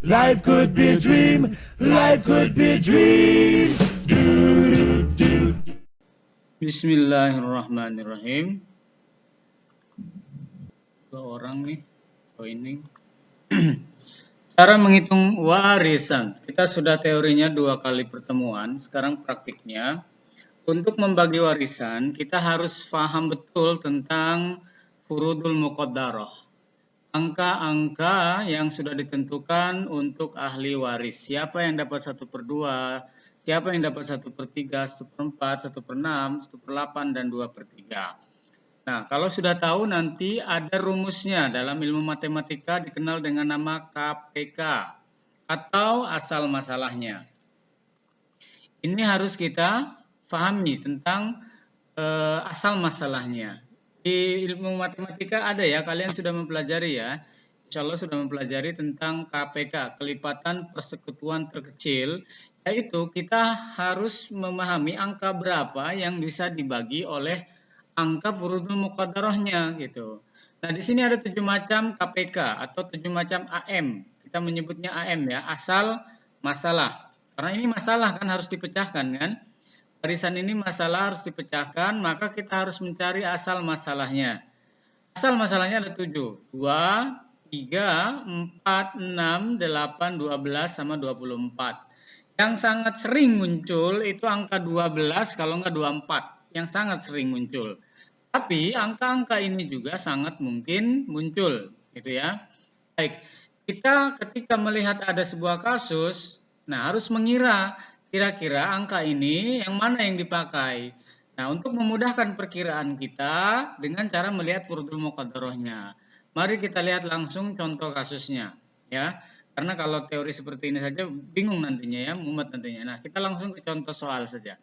Life could be a dream. Life could be a dream. Bismillahirrahmanirrahim. Dua orang nih joining. Cara menghitung warisan. Kita sudah teorinya 2 kali pertemuan. Sekarang praktiknya. Untuk membagi warisan, kita harus paham betul tentang furudul muqaddarah. Angka-angka yang sudah ditentukan untuk ahli waris. Siapa yang dapat 1/2, siapa yang dapat 1/3, 1/4, 1/6, 1/8, dan 2/3. Nah, kalau sudah tahu nanti ada rumusnya dalam ilmu matematika dikenal dengan nama KPK atau asal masalahnya. Ini harus kita pahami tentang asal masalahnya. Di ilmu matematika ada ya, kalian sudah mempelajari ya. Insya Allah sudah mempelajari tentang KPK, kelipatan persekutuan terkecil, yaitu kita harus memahami angka berapa yang bisa dibagi oleh angka furudul muqaddarahnya gitu. Nah, di sini ada 7 macam KPK atau 7 macam AM. Kita menyebutnya AM ya, asal masalah. Karena ini masalah kan harus dipecahkan kan. Warisan ini masalah harus dipecahkan, maka kita harus mencari asal masalahnya. Asal masalahnya ada 7. 2, 3, 4, 6, 8, 12, sama 24. Yang sangat sering muncul itu angka 12 kalau enggak 24. Yang sangat sering muncul. Tapi angka-angka ini juga sangat mungkin muncul, gitu ya. Baik, kita ketika melihat ada sebuah kasus, nah harus mengira kira-kira angka ini yang mana yang dipakai. Nah, untuk memudahkan perkiraan kita dengan cara melihat furudul muqaddarahnya. Mari kita lihat langsung contoh kasusnya, ya. Karena kalau teori seperti ini saja bingung nantinya ya, mumet nantinya. Nah, kita langsung ke contoh soal saja.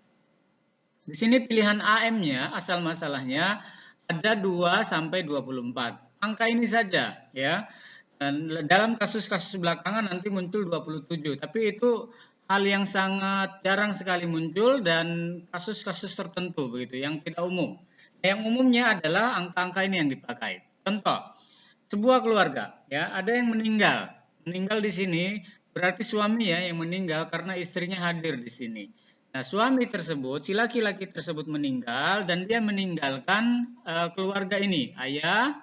Di sini pilihan AM-nya, asal masalahnya ada 2 sampai 24. Angka ini saja ya. Dan dalam kasus-kasus belakangan nanti muncul 27, tapi itu hal yang sangat jarang sekali muncul dan kasus-kasus tertentu begitu yang tidak umum. Yang umumnya adalah angka-angka ini yang dipakai. Contoh, sebuah keluarga ya, ada yang meninggal. Meninggal di sini berarti suami ya yang meninggal karena istrinya hadir di sini. Nah, suami tersebut, si laki-laki tersebut meninggal dan dia meninggalkan keluarga ini, ayah,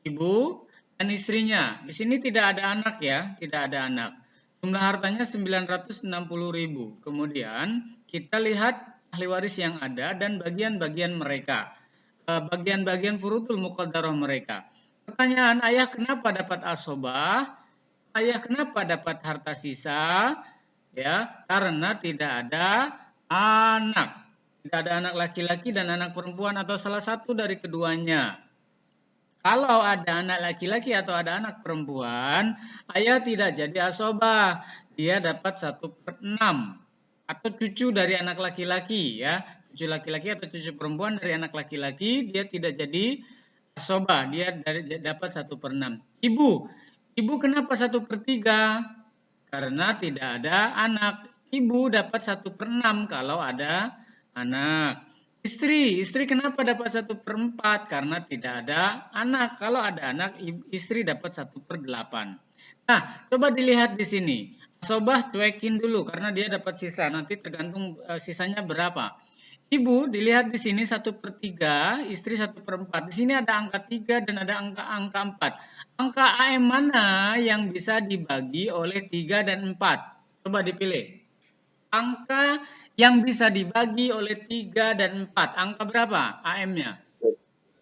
ibu, dan istrinya. Di sini tidak ada anak ya, tidak ada anak. Jumlah hartanya 960.000. Kemudian kita lihat ahli waris yang ada dan bagian-bagian mereka. Bagian-bagian furudul muqaddarah mereka. Pertanyaan, ayah kenapa dapat asobah? Ayah kenapa dapat harta sisa? Ya, karena tidak ada anak. Tidak ada anak laki-laki dan anak perempuan atau salah satu dari keduanya. Kalau ada anak laki-laki atau ada anak perempuan, ayah tidak jadi asobah. Dia dapat 1/6 atau cucu dari anak laki-laki ya. Cucu laki-laki atau cucu perempuan dari anak laki-laki, dia tidak jadi asobah. Dia dapat 1/6. Ibu kenapa 1/3? Karena tidak ada anak. Ibu dapat 1/6 kalau ada anak. Istri kenapa dapat 1/4? Karena tidak ada anak. Kalau ada anak, istri dapat 1/8. Nah, coba dilihat di sini. Asobah cuekin dulu karena dia dapat sisa. Nanti tergantung sisanya berapa. Ibu dilihat di sini 1/3, istri 1/4. Di sini ada angka 3 dan ada angka 4. Angka AM mana yang bisa dibagi oleh 3 dan 4? Coba dipilih. Angka yang bisa dibagi oleh 3 dan 4. Angka berapa AM-nya?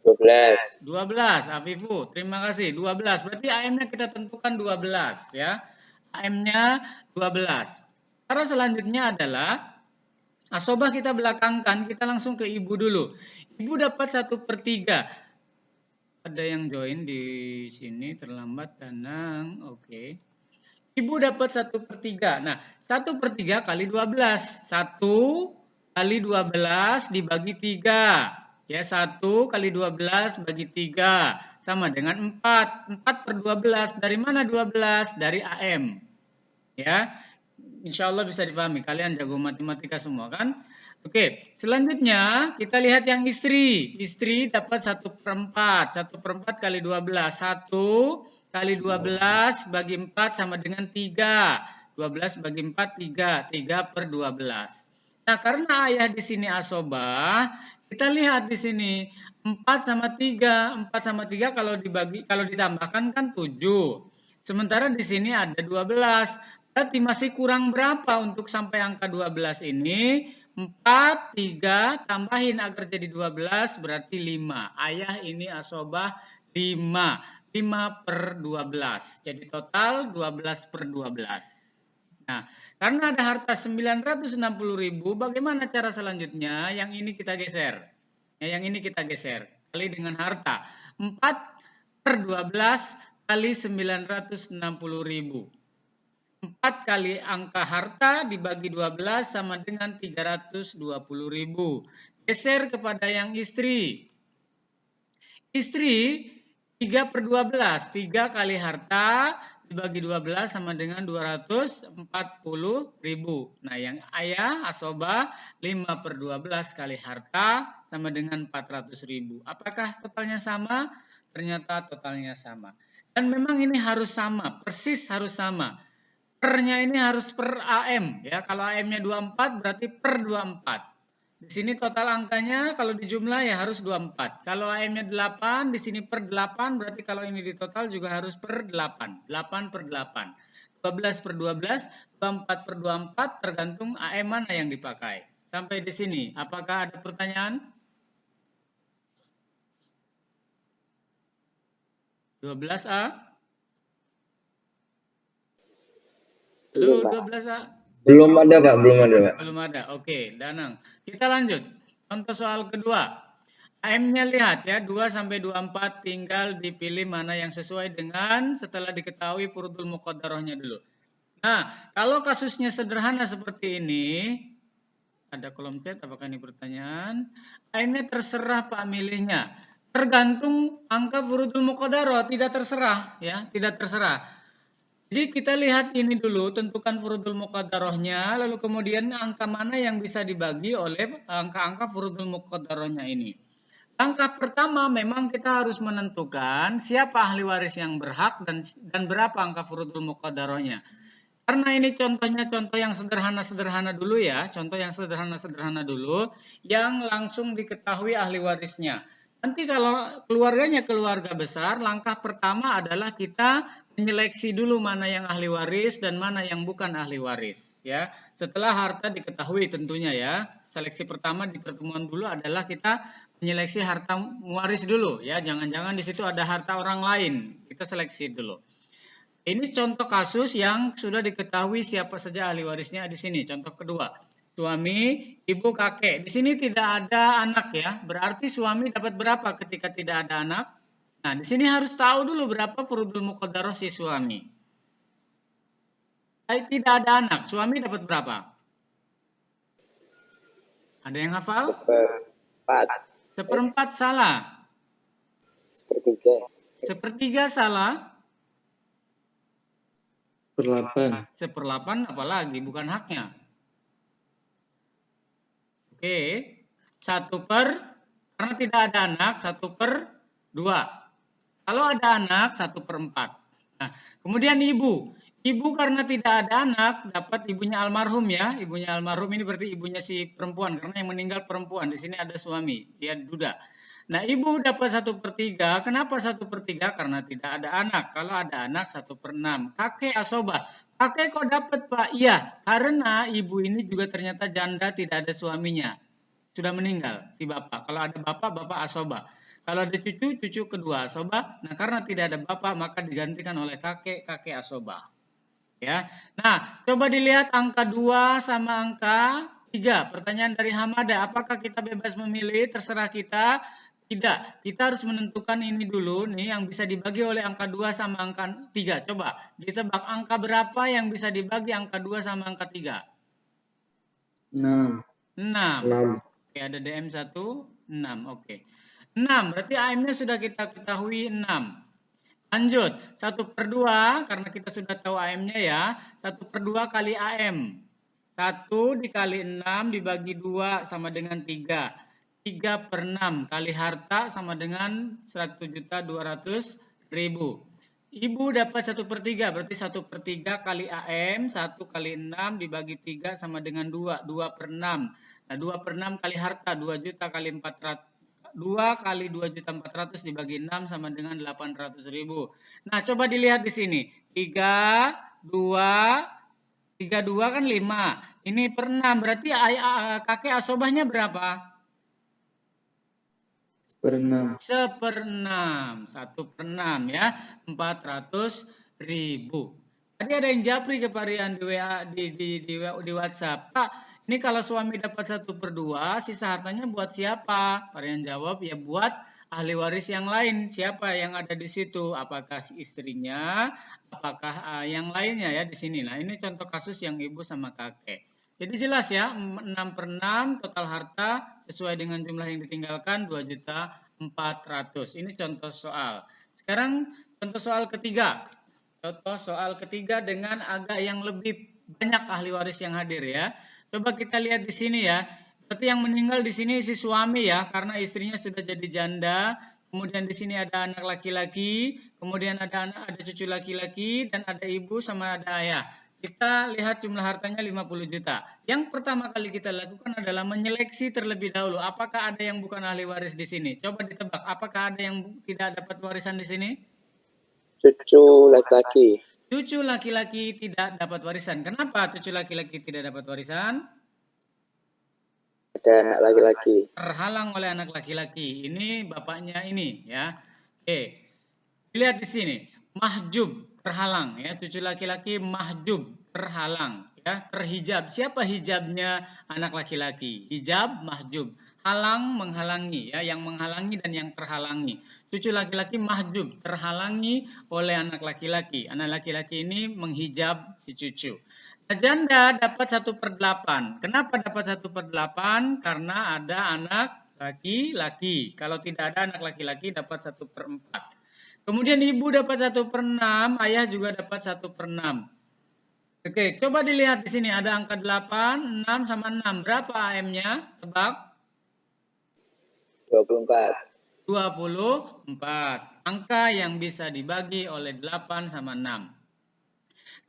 12. 12, Afifu. Terima kasih. 12. Berarti AM-nya kita tentukan 12 ya. AM-nya 12. Cara selanjutnya adalah asobah kita belakangkan, kita langsung ke ibu dulu. Ibu dapat 1/3. Ada yang join di sini terlambat, Danang. Oke. Ibu dapat 1/3. Nah, 1/3 kali 12. 1 kali 12 dibagi 3. Ya, 1 kali 12 bagi 3. Sama dengan 4. 4/12. Dari mana 12? Dari AM. Ya, insya Allah bisa dipahami. Kalian jago matematika semua kan? Oke, selanjutnya kita lihat yang istri. Istri dapat 1/4. 1/4 kali 12. 1 kali 12 bagi 4 sama dengan 3. 12 bagi 4, 3. 3 per 12. Nah, karena ayah di sini asobah, kita lihat di sini 4 sama 3. 4 sama 3 kalau ditambahkan kan 7. Sementara di sini ada 12. Berarti masih kurang berapa untuk sampai angka 12 ini? 4, 3, tambahin agar jadi 12 berarti 5. Ayah ini asobah 5. 5 per 12. Jadi total 12 per 12. Nah, karena ada harta 960.000, bagaimana cara selanjutnya? Yang ini kita geser. Ya, yang ini kita geser. Kali dengan harta. 4 per 12 kali 960.000. 4 kali angka harta dibagi 12 sama dengan 320.000. Geser kepada yang istri. Istri 3 per 12. 3 kali harta dibagi 12 sama dengan 240.000. Nah, yang ayah asobah 5 per 12 kali harta sama dengan 400.000. Apakah totalnya sama? Ternyata totalnya sama. Dan memang ini harus sama, persis harus sama. Per-nya ini harus per AM. Ya, kalau AM-nya 24 berarti per 24. Di sini total angkanya kalau dijumlah ya harus 24. Kalau AM-nya 8, di sini per 8, berarti kalau ini di total juga harus per 8. 8 per 8. 12 per 12, 24 per 24, tergantung AM mana yang dipakai. Sampai di sini, apakah ada pertanyaan? 12A? Halo, 12A? Belum ada, Pak. Belum ada, Pak. Belum ada. Oke, Danang. Kita lanjut. Contoh soal kedua. AM-nya lihat ya, 2 sampai 24 tinggal dipilih mana yang sesuai dengan setelah diketahui furudul muqaddarahnya dulu. Nah, kalau kasusnya sederhana seperti ini, ada kolom chat, apakah ini pertanyaan? AM-nya terserah Pak milihnya. Tergantung angka furudul muqaddarah, tidak terserah ya, tidak terserah. Jadi kita lihat ini dulu, tentukan furudul muqaddarahnya, lalu kemudian angka mana yang bisa dibagi oleh angka-angka furudul muqaddarahnya ini. Langkah pertama memang kita harus menentukan siapa ahli waris yang berhak dan berapa angka furudul muqaddarahnya. Karena ini contohnya contoh yang sederhana-sederhana dulu ya, contoh yang sederhana-sederhana dulu, yang langsung diketahui ahli warisnya. Nanti kalau keluarganya keluarga besar, langkah pertama adalah kita menyeleksi dulu mana yang ahli waris dan mana yang bukan ahli waris ya. Setelah harta diketahui tentunya ya. Seleksi pertama di pertemuan dulu adalah kita menyeleksi harta waris dulu ya. Jangan-jangan di situ ada harta orang lain. Kita seleksi dulu. Ini contoh kasus yang sudah diketahui siapa saja ahli warisnya di sini. Contoh kedua. Suami, ibu, kakek. Di sini tidak ada anak ya. Berarti suami dapat berapa ketika tidak ada anak? Nah, di sini harus tahu dulu berapa furudul muqaddarah si suami. Tidak ada anak, suami dapat berapa? Ada yang hafal? Seperempat salah. Sepertiga salah. Seperlapan apalagi, bukan haknya. Oke, 1 per, karena tidak ada anak, 1 per 2. Kalau ada anak, 1 per 4. Nah, kemudian ibu. Ibu karena tidak ada anak, dapat ibunya almarhum ya. Ibunya almarhum ini berarti ibunya si perempuan, karena yang meninggal perempuan. Di sini ada suami, dia duda. Nah, ibu dapat 1 per 3. Kenapa 1 per 3? Karena tidak ada anak. Kalau ada anak, 1 per 6. Kakek asobah. Kakek kok dapat, Pak? Iya, karena ibu ini juga ternyata janda, tidak ada suaminya. Sudah meninggal si bapak. Kalau ada bapak, bapak asobah. Kalau ada cucu, cucu kedua asobah. Nah, karena tidak ada bapak, maka digantikan oleh kakek, kakek asobah. Ya. Nah, coba dilihat angka 2 sama angka 3. Pertanyaan dari Hamada, apakah kita bebas memilih? Terserah kita. Tidak, kita harus menentukan ini dulu nih yang bisa dibagi oleh angka 2 sama angka 3. Coba ditebak angka berapa yang bisa dibagi angka 2 sama angka 3? 6. Oke, ada DM1, 6. Oke. 6, berarti AM-nya sudah kita ketahui 6. Lanjut, 1 per 2, karena kita sudah tahu AM-nya ya. 1 per 2 kali AM. 1 dikali 6 dibagi 2 sama dengan 3. 3 per 6 kali harta sama dengan 1.200.000. Ibu dapat 1/3, berarti 1/3 kali AM, 1 kali 6 dibagi 3 sama dengan 2, 2/6. Nah, 2/6 kali harta, 2 juta kali 400, 2 kali 2.400.000 dibagi 6 sama dengan 800.000. Nah, coba dilihat di sini. 3, 2, 2 kan 5. Ini per 6, berarti kakek asobahnya berapa? 1/6. 1/6, 1/6 ya, 400.000. Tadi ada yang japri ke Pak Rian di WA di WhatsApp. Pak, ini kalau suami dapat 1/2, sisa hartanya buat siapa? Pak Rian jawab, ya buat ahli waris yang lain. Siapa yang ada di situ? Apakah si istrinya? Apakah yang lainnya ya di sini? Nah, ini contoh kasus yang ibu sama kakek. Jadi jelas ya, 6/6 total harta sesuai dengan jumlah yang ditinggalkan 2.400.000. Ini contoh soal. Sekarang contoh soal ketiga. Contoh soal ketiga dengan agak yang lebih banyak ahli waris yang hadir ya. Coba kita lihat di sini ya. Berarti yang meninggal di sini si suami ya, karena istrinya sudah jadi janda. Kemudian di sini ada anak laki-laki, kemudian ada cucu laki-laki, dan ada ibu sama ada ayah. Kita lihat jumlah hartanya 50 juta. Yang pertama kali kita lakukan adalah menyeleksi terlebih dahulu. Apakah ada yang bukan ahli waris di sini? Coba ditebak. Apakah ada yang tidak dapat warisan di sini? Cucu laki-laki. Cucu laki-laki tidak dapat warisan. Kenapa cucu laki-laki tidak dapat warisan? Ada anak laki-laki. Terhalang oleh anak laki-laki. Ini bapaknya ini ya. Oke. Lihat di sini. Mahjub, terhalang ya, cucu laki-laki mahjub, terhalang ya, terhijab. Siapa hijabnya? Anak laki-laki. Hijab, mahjub. Halang, menghalangi ya, yang menghalangi dan yang terhalangi. Cucu laki-laki mahjub, terhalangi oleh anak laki-laki. Anak laki-laki ini menghijab si cucu. Nah, janda dapat 1/8. Kenapa dapat 1/8? Karena ada anak laki-laki. Kalau tidak ada anak laki-laki dapat 1/4. Kemudian ibu dapat 1/6, ayah juga dapat 1/6. Oke, coba dilihat di sini ada angka 8, 6 sama 6. Berapa AM-nya? Tebak. 24. 24. Angka yang bisa dibagi oleh 8 sama 6.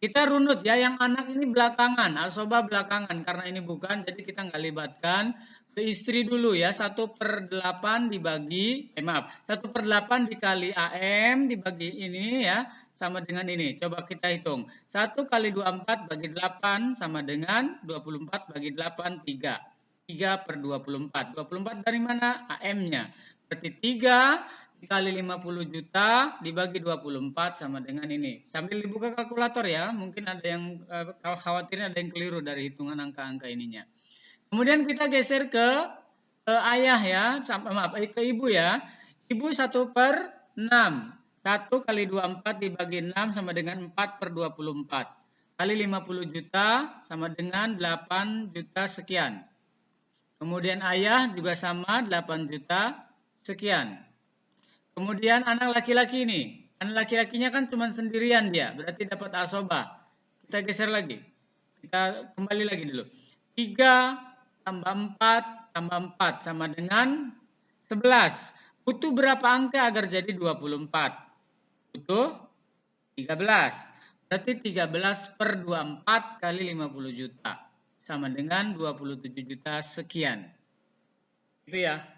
Kita runut ya, yang anak ini belakangan, asobah belakangan. Karena ini bukan, jadi kita nggak libatkan. Ke istri dulu ya, 1/8 dibagi, 1/8 dikali AM dibagi ini ya, sama dengan ini. Coba kita hitung. 1 kali 24 bagi 8 sama dengan 24 bagi 8, 3. 3/24. 24 dari mana? AM-nya. Berarti 3 dikali 50 juta dibagi 24 sama dengan ini. Sambil dibuka kalkulator ya, mungkin ada yang khawatirnya ada yang keliru dari hitungan angka-angka ininya. Kemudian kita geser ke ayah ya, ke ibu ya. Ibu 1/6. 1 kali 24 dibagi 6 sama dengan 4/24. Kali 50 juta sama dengan 8 juta sekian. Kemudian ayah juga sama 8 juta sekian. Kemudian anak laki-laki ini. Anak laki-lakinya kan cuma sendirian dia. Berarti dapat asobah. Kita geser lagi. Kita kembali lagi dulu. 3 tambah 4 tambah 4 sama dengan 11. Butuh berapa angka agar jadi 24? Butuh 13. Berarti 13/24 kali 50 juta. Sama dengan 27 juta sekian. Itu ya.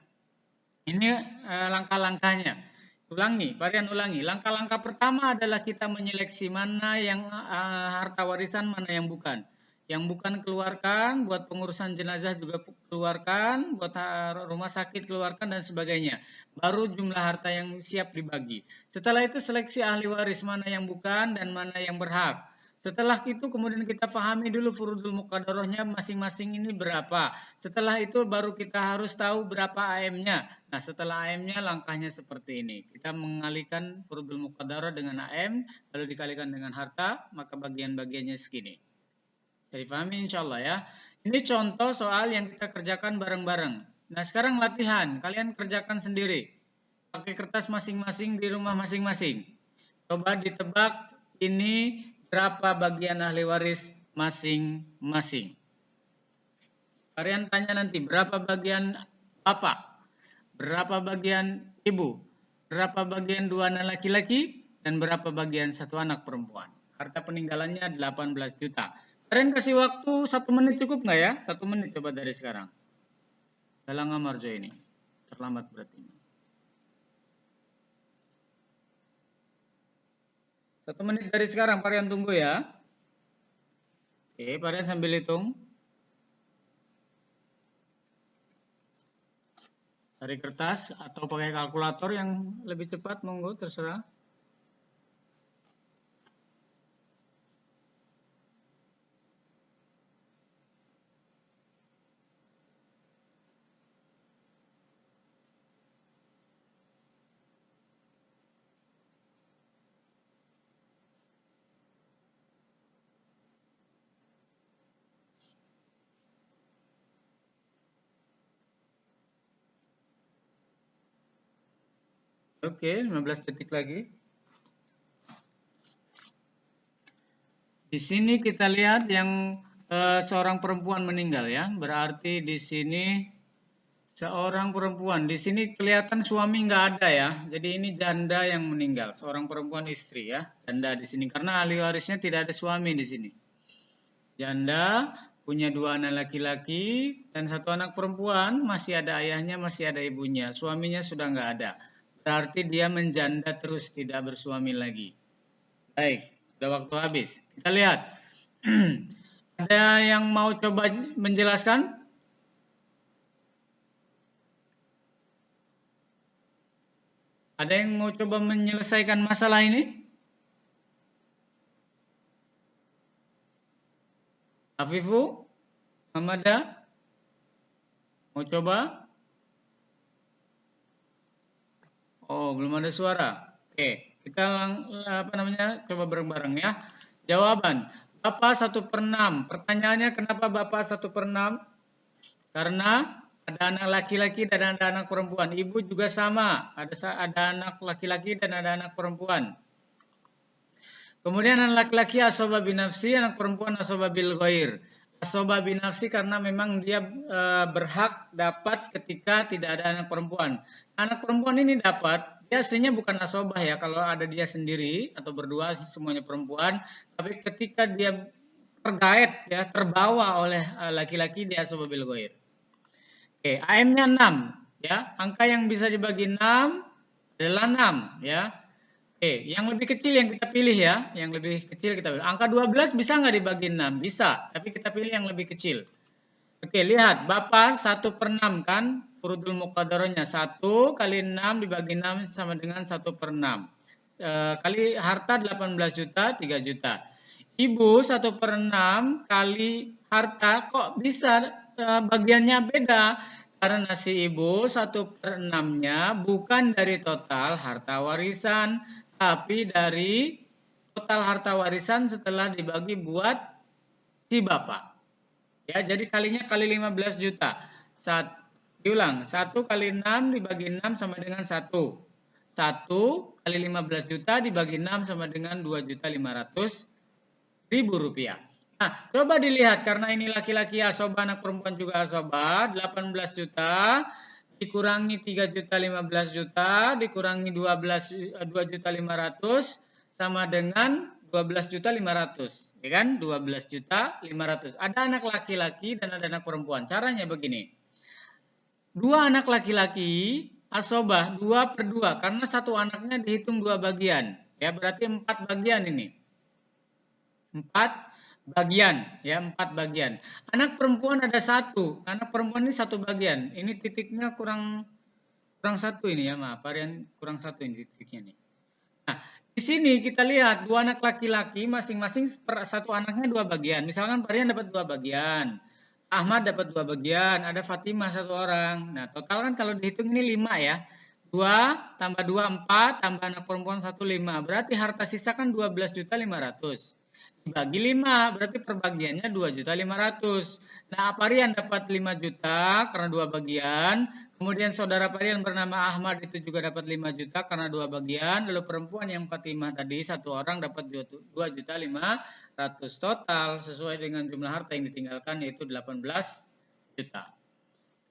Ini langkah-langkahnya. Ulangi, varian ulangi. Langkah-langkah pertama adalah kita menyeleksi mana yang harta warisan, mana yang bukan. Yang bukan keluarkan, buat pengurusan jenazah juga keluarkan, buat rumah sakit keluarkan dan sebagainya. Baru jumlah harta yang siap dibagi. Setelah itu seleksi ahli waris, mana yang bukan dan mana yang berhak. Setelah itu kemudian kita pahami dulu furudul muqaddarahnya masing-masing ini berapa. Setelah itu baru kita harus tahu berapa AM-nya. Nah, setelah AM-nya langkahnya seperti ini. Kita mengalihkan furudul muqaddarah dengan AM, lalu dikalikan dengan harta, maka bagian-bagiannya segini. Jadi pahami insya Allah ya. Ini contoh soal yang kita kerjakan bareng-bareng. Nah, sekarang latihan. Kalian kerjakan sendiri. Pakai kertas masing-masing di rumah masing-masing. Coba ditebak ini berapa bagian ahli waris masing-masing. Kalian tanya nanti berapa bagian bapak, berapa bagian ibu, berapa bagian dua anak laki-laki, dan berapa bagian satu anak perempuan? Harta peninggalannya 18 juta. Kalian kasih waktu 1 menit cukup nggak ya? 1 menit coba dari sekarang. Galang Amarjo ini. Terlambat berarti. 1 menit dari sekarang, Parian tunggu ya. Oke, Parian sambil hitung. Dari kertas atau pakai kalkulator yang lebih cepat, monggo terserah. Oke, 15 detik lagi. Di sini kita lihat yang seorang perempuan meninggal ya. Berarti di sini seorang perempuan. Di sini kelihatan suami nggak ada ya. Jadi ini janda yang meninggal, seorang perempuan istri ya. Janda di sini karena ahli warisnya tidak ada suami di sini. Janda punya 2 anak laki-laki dan 1 anak perempuan, masih ada ayahnya, masih ada ibunya. Suaminya sudah nggak ada. Berarti dia menjanda terus, tidak bersuami lagi. Baik, sudah waktu habis. Kita lihat. Ada yang mau coba menjelaskan? Ada yang mau coba menyelesaikan masalah ini? Afifu? Hamada? Mau coba? Oh, belum ada suara. Oke, kita coba bareng-bareng ya. Jawaban, Bapak 1/6. Pertanyaannya kenapa Bapak 1/6? Karena ada anak laki-laki dan ada anak perempuan. Ibu juga sama, ada anak laki-laki dan ada anak perempuan. Kemudian anak laki-laki asoba binafsi, anak perempuan asoba bil ghair. Asoba binafsi karena memang dia berhak dapat ketika tidak ada anak perempuan. Anak perempuan ini dapat, dia aslinya bukan asobah ya, kalau ada dia sendiri atau berdua semuanya perempuan, tapi ketika dia tergait ya, terbawa oleh laki-laki, dia asoba bil ghair. Oke, AM-nya 6 ya. Angka yang bisa dibagi 6 adalah 6 ya. Oke, yang lebih kecil yang kita pilih ya, yang lebih kecil kita pilih. Angka 12 bisa nggak dibagi 6? Bisa, tapi kita pilih yang lebih kecil. Oke, lihat, Bapak 1/6 kan, furudul muqaddarahnya 1 kali 6 dibagi 6 sama dengan 1/6. Kali harta 18 juta, 3 juta. Ibu 1/6 kali harta kok bisa bagiannya beda? Karena si ibu 1/6-nya bukan dari total harta warisan, tapi dari total harta warisan setelah dibagi buat si bapak. Ya, jadi kalinya kali 15 juta. Diulang, 1 kali 6 dibagi 6 sama dengan 1. 1 kali 15 juta dibagi 6 sama dengan 2.500.000 rupiah. Nah, coba dilihat karena ini laki-laki asoba, anak perempuan juga asoba, 18 juta dikurangi 3 juta 15 juta dikurangi 2.500.000 sama dengan 12 juta 500, ya kan? 12 juta 500. Ada anak laki-laki dan ada anak perempuan. Caranya begini. 2 anak laki-laki asobah 2/2 karena satu anaknya dihitung 2 bagian. Ya, berarti 4 bagian ini. 4 bagian ya, 4 bagian. Anak perempuan ada 1. Anak perempuan ini 1 bagian. Ini titiknya kurang 1 ini ya, maaf. Varian kurang 1 ini titiknya nih. Nah, di sini kita lihat 2 anak laki-laki masing-masing satu anaknya 2 bagian. Misalkan Varian dapat 2 bagian. Ahmad dapat 2 bagian, ada Fatimah 1 orang. Nah, total kan kalau dihitung ini 5 ya. 2 tambah 2 4 tambah anak perempuan 1 5. Berarti harta sisa kan 12.500.000. Dibagi 5, berarti perbagiannya 2.500.000. Nah, Parian dapat 5 juta karena 2 bagian. Kemudian saudara Parian bernama Ahmad itu juga dapat 5 juta karena 2 bagian. Lalu perempuan yang Fatimah tadi 1 orang dapat 2.500.000 total sesuai dengan jumlah harta yang ditinggalkan yaitu 18 juta.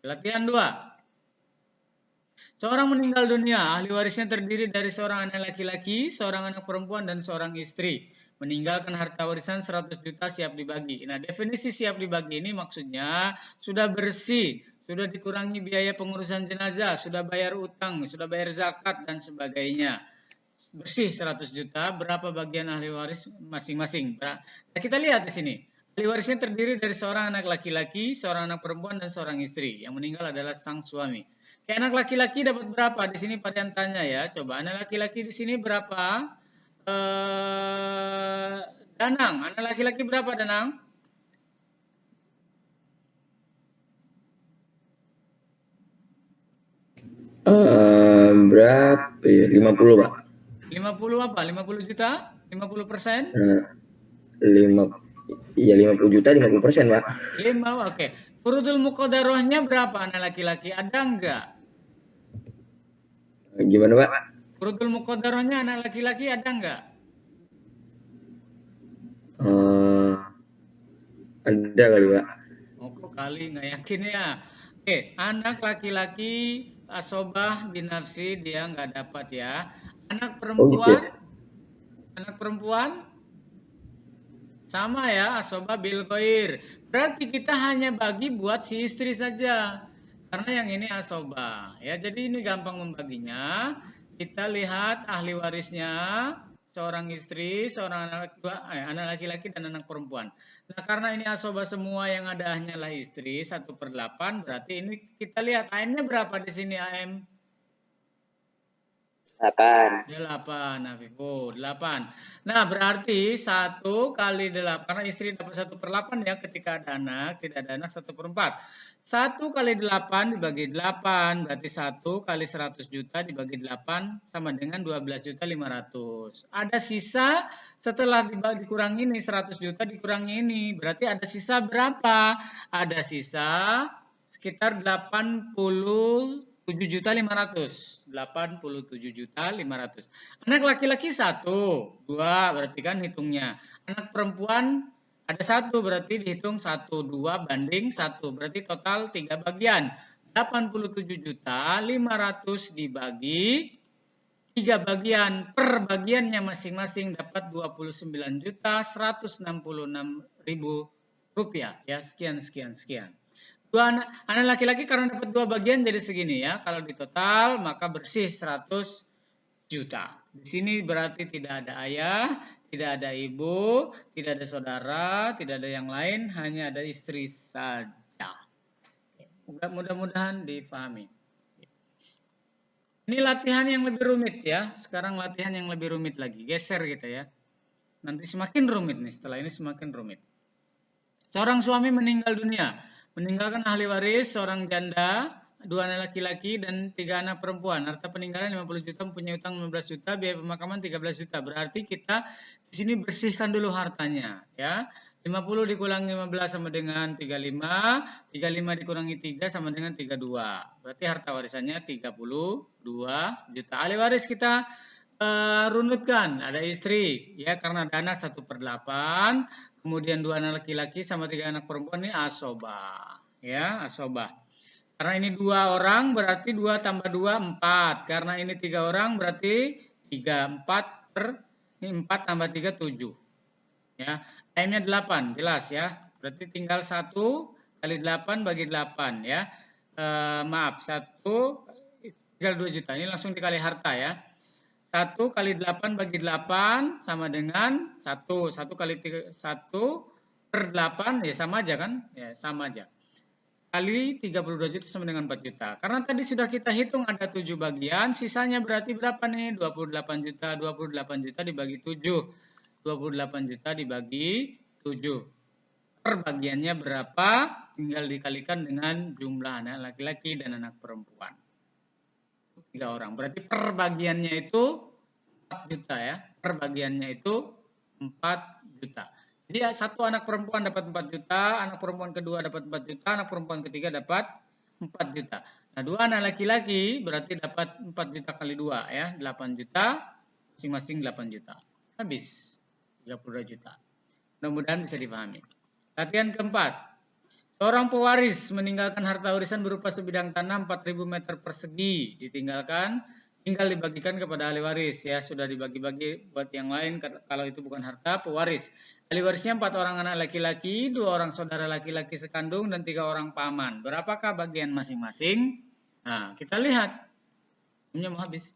Latihan 2. Seorang meninggal dunia, ahli warisnya terdiri dari seorang anak laki-laki, seorang anak perempuan, dan seorang istri. Meninggalkan harta warisan 100 juta siap dibagi. Nah, definisi siap dibagi ini maksudnya sudah bersih, sudah dikurangi biaya pengurusan jenazah, sudah bayar utang, sudah bayar zakat, dan sebagainya. Bersih 100 juta, berapa bagian ahli waris masing-masing? Nah, kita lihat di sini. Ahli warisnya terdiri dari seorang anak laki-laki, seorang anak perempuan, dan seorang istri. Yang meninggal adalah sang suami. Kayak anak laki-laki dapat berapa? Di sini Pak tanya ya. Coba anak laki-laki di sini berapa? Danang, anak laki-laki berapa Danang? Berapa ya? 50, Pak. 50 apa? 50 juta? 50%? 50 juta 50%, Pak. 5, oke. Furudul muqaddarahnya berapa anak laki-laki? Ada enggak? Gimana, Pak? Furudul muqaddarahnya anak laki-laki ada enggak? Ada kali, Pak. Oh, kok kali nggak yakin ya. Oke, anak laki-laki asobah binafsi dia nggak dapat ya. Anak perempuan, anak perempuan sama ya, asobah bil ghair. Berarti kita hanya bagi buat si istri saja. Karena yang ini asobah ya. Jadi ini gampang membaginya. Kita lihat ahli warisnya, seorang istri, seorang anak laki-laki dan anak perempuan. Nah, karena ini asobah semua yang ada hanyalah istri 1/8, berarti ini kita lihat AM-nya berapa di sini AM? 8. 8, Afifu, 8. Nah, berarti 1 kali 8, karena istri dapat 1/8 ya ketika ada anak, tidak ada anak 1/4. 1 kali 8 dibagi 8, berarti 1 kali 100 juta dibagi 8 sama dengan 12.500.000. Ada sisa setelah dikurangi ini 100 juta dikurangi ini, berarti ada sisa berapa? Ada sisa sekitar 87.500.000. 87.500.000. Anak laki-laki 1, 2 berarti kan hitungnya. Anak perempuan ada 1 berarti dihitung 1, 2 banding 1. Berarti total 3 bagian. 87.500.000 dibagi 3 bagian. Per bagiannya masing-masing dapat 29.166.000 rupiah. Ya, sekian. Dua anak laki-laki karena dapat 2 bagian jadi segini ya. Kalau di total maka bersih 100 juta. Di sini berarti tidak ada ayah, tidak ada ibu, tidak ada saudara, tidak ada yang lain, hanya ada istri saja. Mudah-mudahan difahami. Ini latihan yang lebih rumit ya. Sekarang latihan yang lebih rumit lagi. Geser gitu ya. Nanti semakin rumit nih. Setelah ini semakin rumit. Seorang suami meninggal dunia. Meninggalkan ahli waris, seorang janda, 2 anak laki-laki, dan 3 anak perempuan. Harta peninggalan 50 juta, mempunyai utang 15 juta, biaya pemakaman 13 juta. Berarti kita di sini bersihkan dulu hartanya. Ya, 50 dikurangi 15 sama dengan 35, 35 dikurangi 3 sama dengan 32. Berarti harta warisannya 32 juta. Ahli waris kita runutkan, ada istri, ya karena ada anak 1/8, kemudian 2 anak laki-laki sama 3 anak perempuan, ini asobah, ya asobah. Karena ini 2 orang berarti 2 tambah 2 4, karena ini 3 orang berarti 3, 4 ini 4 tambah 3 7, ya AM-nya 8, jelas ya, berarti tinggal 1 kali 8 bagi 8 ya, maaf 1 tinggal 2 juta, ini langsung dikali harta ya. 1 kali 8 bagi 8 sama dengan 1. 1 kali 1 per 8 ya sama aja kan? Ya sama aja. Kali 32 juta sama dengan 4 juta. Karena tadi sudah kita hitung ada 7 bagian, sisanya berarti berapa nih? 28 juta. 28 juta dibagi 7. 28 juta dibagi 7. Per bagiannya berapa? Tinggal dikalikan dengan jumlah anak laki-laki dan anak perempuan. 3 orang. Berarti per bagiannya itu 4 juta ya. Per bagiannya itu 4 juta. Jadi satu anak perempuan dapat 4 juta, anak perempuan kedua dapat 4 juta, anak perempuan ketiga dapat 4 juta. Nah, 2 anak laki-laki berarti dapat 4 juta kali 2 ya, 8 juta, masing-masing 8 juta. Habis 32 juta. Mudah-mudahan bisa dipahami. Latihan keempat. Seorang pewaris meninggalkan harta warisan berupa sebidang tanah 4.000 meter persegi, ditinggalkan, tinggal dibagikan kepada ahli waris. Ya, sudah dibagi-bagi buat yang lain kalau itu bukan harta pewaris. Ahli warisnya 4 orang anak laki-laki, 2 orang saudara laki-laki sekandung, dan 3 orang paman. Berapakah bagian masing-masing? Nah, kita lihat. Ini mau habis.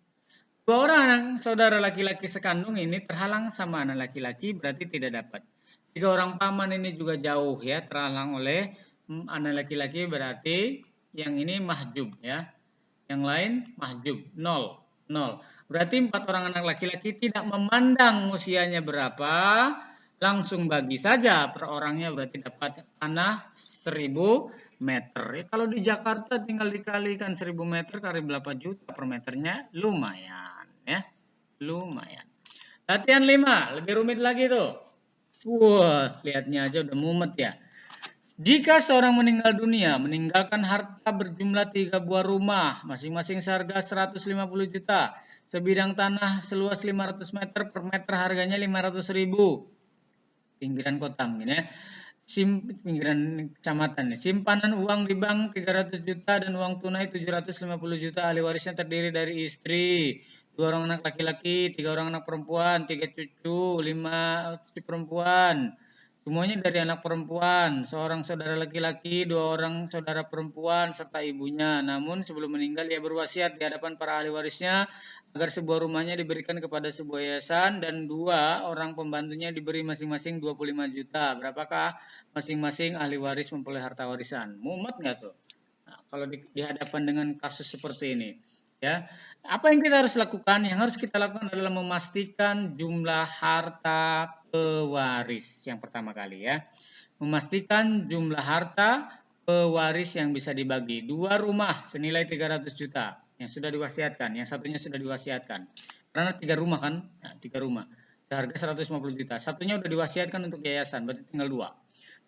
2 orang anak saudara laki-laki sekandung ini terhalang sama anak laki-laki, berarti tidak dapat. 3 orang paman ini juga jauh ya, terhalang oleh anak laki-laki, berarti yang ini mahjub ya. Yang lain mahjub, 0. Berarti 4 orang anak laki-laki tidak memandang usianya berapa, langsung bagi saja per orangnya, berarti dapat tanah 1000 meter. Ya, kalau di Jakarta tinggal dikalikan 1000 meter kali berapa juta per meternya, lumayan ya. Lumayan. Latihan 5, lebih rumit lagi tuh. Wah, lihatnya aja udah mumet ya. Jika seorang meninggal dunia, meninggalkan harta berjumlah 3 buah rumah, masing-masing seharga 150 juta, sebidang tanah seluas 500 meter per meter harganya 500.000. Pinggiran kota mungkin ya. Pinggiran kecamatan ya. Simpanan uang di bank 300 juta dan uang tunai 750 juta. Ahli warisnya terdiri dari istri, 2 orang anak laki-laki, 3 orang anak perempuan, 3 cucu, 5 cucu perempuan. Semuanya dari anak perempuan, seorang saudara laki-laki, 2 orang saudara perempuan, serta ibunya. Namun sebelum meninggal ia berwasiat di hadapan para ahli warisnya agar sebuah rumahnya diberikan kepada sebuah yayasan dan 2 orang pembantunya diberi masing-masing 25 juta. Berapakah masing-masing ahli waris memperoleh harta warisan? Mumet nggak tuh? Nah, kalau dihadapkan dengan kasus seperti ini. Ya, apa yang kita harus lakukan? Yang harus kita lakukan adalah memastikan jumlah harta pewaris yang pertama kali ya. Memastikan jumlah harta pewaris yang bisa dibagi. 2 rumah senilai 300 juta yang sudah diwasiatkan, yang satunya sudah diwasiatkan. Karena 3 rumah kan? Nah, 3 rumah. Harga 150 juta. Satunya sudah diwasiatkan untuk yayasan, berarti tinggal 2.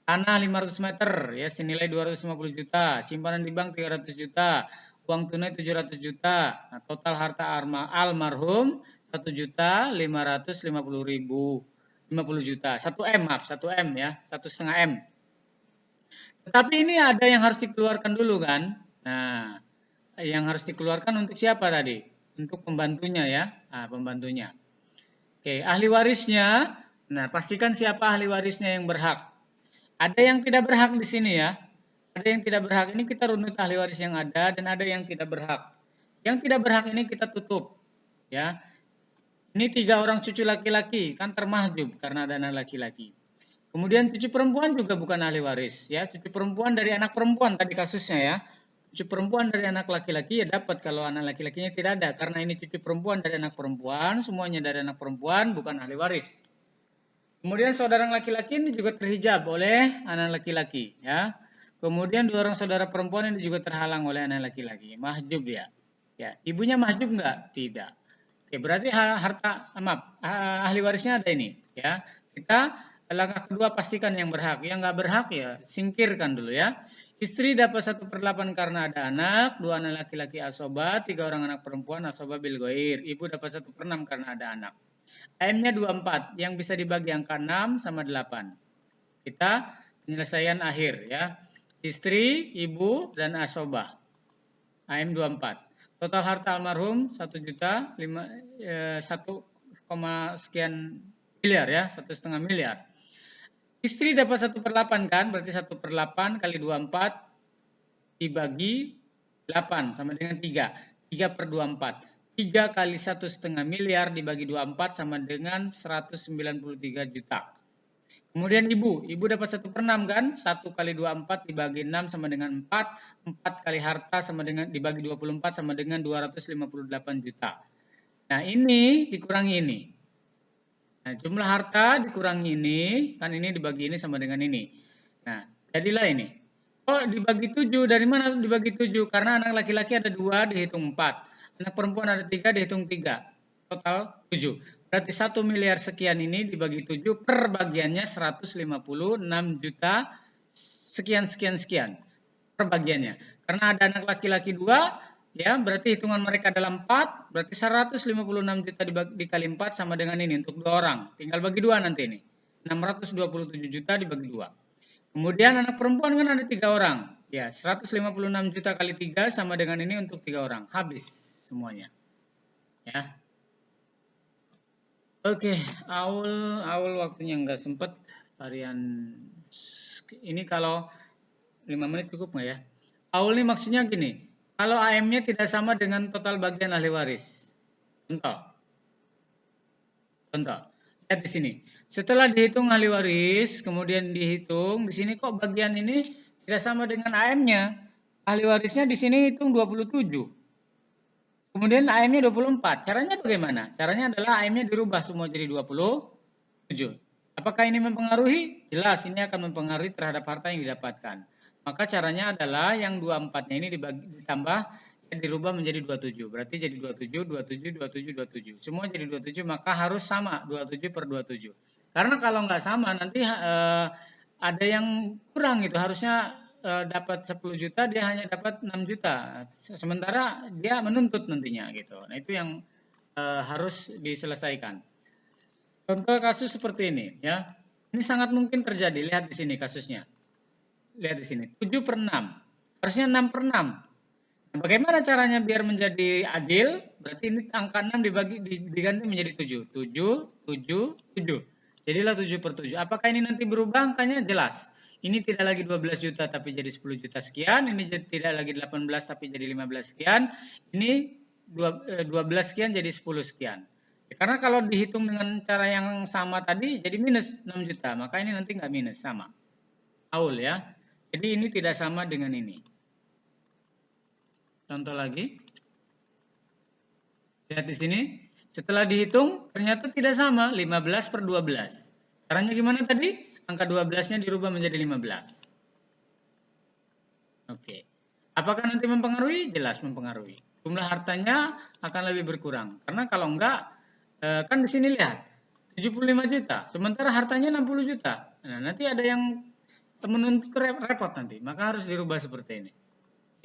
Tanah 500 meter ya senilai 250 juta, simpanan di bank 300 juta. Uang tunai 700 juta. Nah, total harta almarhum 1.550.000. 50 juta. 1 M, maaf, 1 M ya, 1,5 M. Tetapi ini ada yang harus dikeluarkan dulu kan. Nah, yang harus dikeluarkan untuk siapa tadi? Untuk pembantunya ya. Nah, pembantunya. Oke, ahli warisnya. Nah, pastikan siapa ahli warisnya yang berhak. Ada yang tidak berhak di sini ya. Ada yang tidak berhak, ini kita runut ahli waris yang ada, dan ada yang tidak berhak. Yang tidak berhak ini kita tutup. Ya, ini 3 orang cucu laki-laki, kan termahjub karena ada anak laki-laki. Kemudian cucu perempuan juga bukan ahli waris. Ya, cucu perempuan dari anak perempuan tadi kasusnya ya. Cucu perempuan dari anak laki-laki ya dapat kalau anak laki-lakinya tidak ada. Karena ini cucu perempuan dari anak perempuan, semuanya dari anak perempuan, bukan ahli waris. Kemudian saudara laki-laki ini juga terhijab oleh anak laki-laki. Ya. Kemudian 2 orang saudara perempuan ini juga terhalang oleh anak laki-laki. Mahjub dia. Ya, ibunya mahjub enggak? Tidak. Oke, berarti ahli warisnya ada ini. Ya, kita langkah kedua pastikan yang berhak. Yang enggak berhak ya singkirkan dulu ya. Istri dapat 1/8 karena ada anak, 2 anak laki-laki asobah, 3 orang anak perempuan asobah bil ghair. Ibu dapat 1/6 karena ada anak. AM-nya 24, yang bisa dibagi angka 6 sama 8. Kita penyelesaian akhir ya. Istri, ibu, dan asobah. AM 24. Total harta almarhum 1 juta 1, sekian miliar ya, 1,5 miliar. Istri dapat 1/8 kan, berarti 1/8 kali 24 dibagi 8 sama dengan 3. 3/24. 3 kali 1,5 miliar dibagi 24 sama dengan 193 juta. Kemudian ibu dapat 1/6 kan? 1 kali 24 dibagi 6 sama dengan 4. 4 kali harta sama dengan dibagi 24 sama dengan 258 juta. Nah, ini dikurangi ini. Nah, jumlah harta dikurangi ini, kan ini dibagi ini sama dengan ini. Nah, jadilah ini. Oh, dibagi 7, dari mana dibagi 7? Karena anak laki-laki ada 2, dihitung 4. Anak perempuan ada 3, dihitung 3. Total 7. Berarti 1 miliar sekian ini dibagi 7, per bagiannya 156 juta sekian per bagiannya. Karena ada anak laki-laki 2, ya berarti hitungan mereka adalah 4, berarti 156 juta dikali 4 sama dengan ini untuk 2 orang. Tinggal bagi 2 nanti ini. 627 juta dibagi 2. Kemudian anak perempuan kan ada 3 orang. Ya, 156 juta kali 3 sama dengan ini untuk 3 orang. Habis semuanya. Ya. Oke, Aul waktunya nggak sempet. Varian ini kalau 5 menit cukup nggak ya? Aul ini maksudnya gini. Kalau AM-nya tidak sama dengan total bagian ahli waris. Contoh. Lihat di sini. Setelah dihitung ahli waris, kemudian dihitung di sini kok bagian ini tidak sama dengan AM-nya. Ahli warisnya di sini hitung 27. Kemudian AM-nya 24. Caranya bagaimana? Caranya adalah AM-nya dirubah semua jadi 27. Apakah ini mempengaruhi? Jelas ini akan mempengaruhi terhadap harta yang didapatkan. Maka caranya adalah yang 24-nya ini ditambah dirubah menjadi 27. Berarti jadi 27, 27, 27, 27. Semua jadi 27 maka harus sama 27 per 27. Karena kalau nggak sama nanti ada yang kurang gitu. Harusnya dapat 10 juta dia hanya dapat 6 juta. Sementara dia menuntut nantinya gitu. Nah, itu yang harus diselesaikan. Contoh kasus seperti ini ya. Ini sangat mungkin terjadi. Lihat di sini kasusnya. Lihat di sini. 7 per 6. Harusnya 6 per 6. Nah, bagaimana caranya biar menjadi adil? Berarti ini angka 6 diganti menjadi 7. 7, 7, 7. Jadilah 7 per 7. Apakah ini nanti berubah angkanya? Jelas. Ini tidak lagi 12 juta tapi jadi 10 juta sekian. Ini tidak lagi 18 tapi jadi 15 sekian. Ini 12 sekian jadi 10 sekian. Ya, karena kalau dihitung dengan cara yang sama tadi jadi minus 6 juta. Maka ini nanti nggak minus, sama. Aul ya. Jadi ini tidak sama dengan ini. Contoh lagi. Lihat di sini. Setelah dihitung ternyata tidak sama. 15 per 12. Caranya gimana tadi? Angka 12-nya dirubah menjadi 15. Oke. Apakah nanti mempengaruhi? Jelas mempengaruhi. Jumlah hartanya akan lebih berkurang. Karena kalau enggak, kan di sini lihat. 75 juta. Sementara hartanya 60 juta. Nah, nanti ada yang menuntut repot nanti. Maka harus dirubah seperti ini.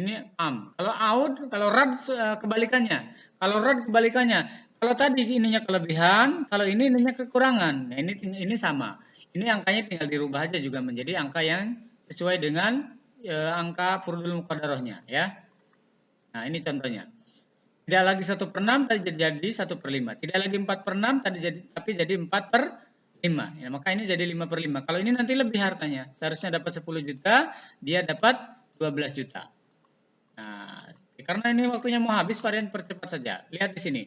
Ini AM. Kalau AUD, kalau RAD kebalikannya. Kalau RAD kebalikannya. Kalau tadi ininya kelebihan, kalau ini ininya kekurangan. Nah, ini sama. Ini angkanya tinggal dirubah aja juga menjadi angka yang sesuai dengan angka furudul muqaddarahnya ya. Nah, ini contohnya. Tidak lagi 1 per 6 tadi jadi 1 per 5. Tidak lagi 4 per 6 tapi jadi 4 per 5. Ya, maka ini jadi 5 per 5. Kalau ini nanti lebih hartanya. Seharusnya dapat 10 juta, dia dapat 12 juta. Nah, karena ini waktunya mau habis, varian percepat saja. Lihat di sini.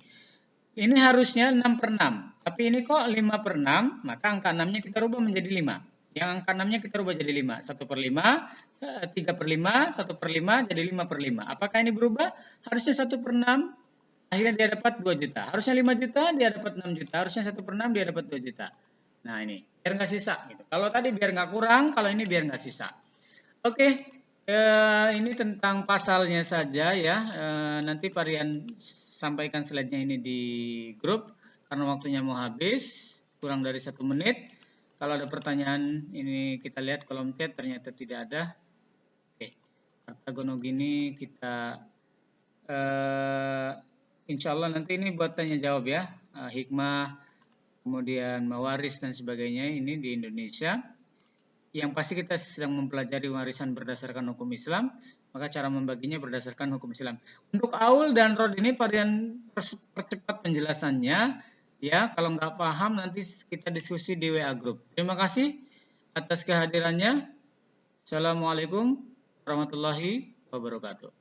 Ini harusnya 6 per 6. Tapi ini kok 5 per 6, maka angka 6-nya kita rubah menjadi 5. Yang angka 6-nya kita rubah jadi 5. 1 per 5, 3 per 5, 1 per 5, jadi 5 per 5. Apakah ini berubah? Harusnya 1 per 6, akhirnya dia dapat 2 juta. Harusnya 5 juta, dia dapat 6 juta. Harusnya 1 per 6, dia dapat 2 juta. Nah, ini. Biar nggak sisa. Gitu. Kalau tadi biar nggak kurang, kalau ini biar nggak sisa. Oke. Ini tentang pasalnya saja ya. Nanti varian sampaikan slide-nya ini di grup karena waktunya mau habis, kurang dari 1 menit. Kalau ada pertanyaan ini kita lihat kolom chat, ternyata tidak ada. Oke, harta gonogini kita insya Allah nanti ini buat tanya jawab ya, hikmah, kemudian mawaris dan sebagainya ini di Indonesia. Yang pasti kita sedang mempelajari warisan berdasarkan hukum Islam, maka cara membaginya berdasarkan hukum Islam. Untuk aul dan rod ini varian percepat penjelasannya, ya. Kalau nggak paham nanti kita diskusi di WA Group. Terima kasih atas kehadirannya. Assalamualaikum warahmatullahi wabarakatuh.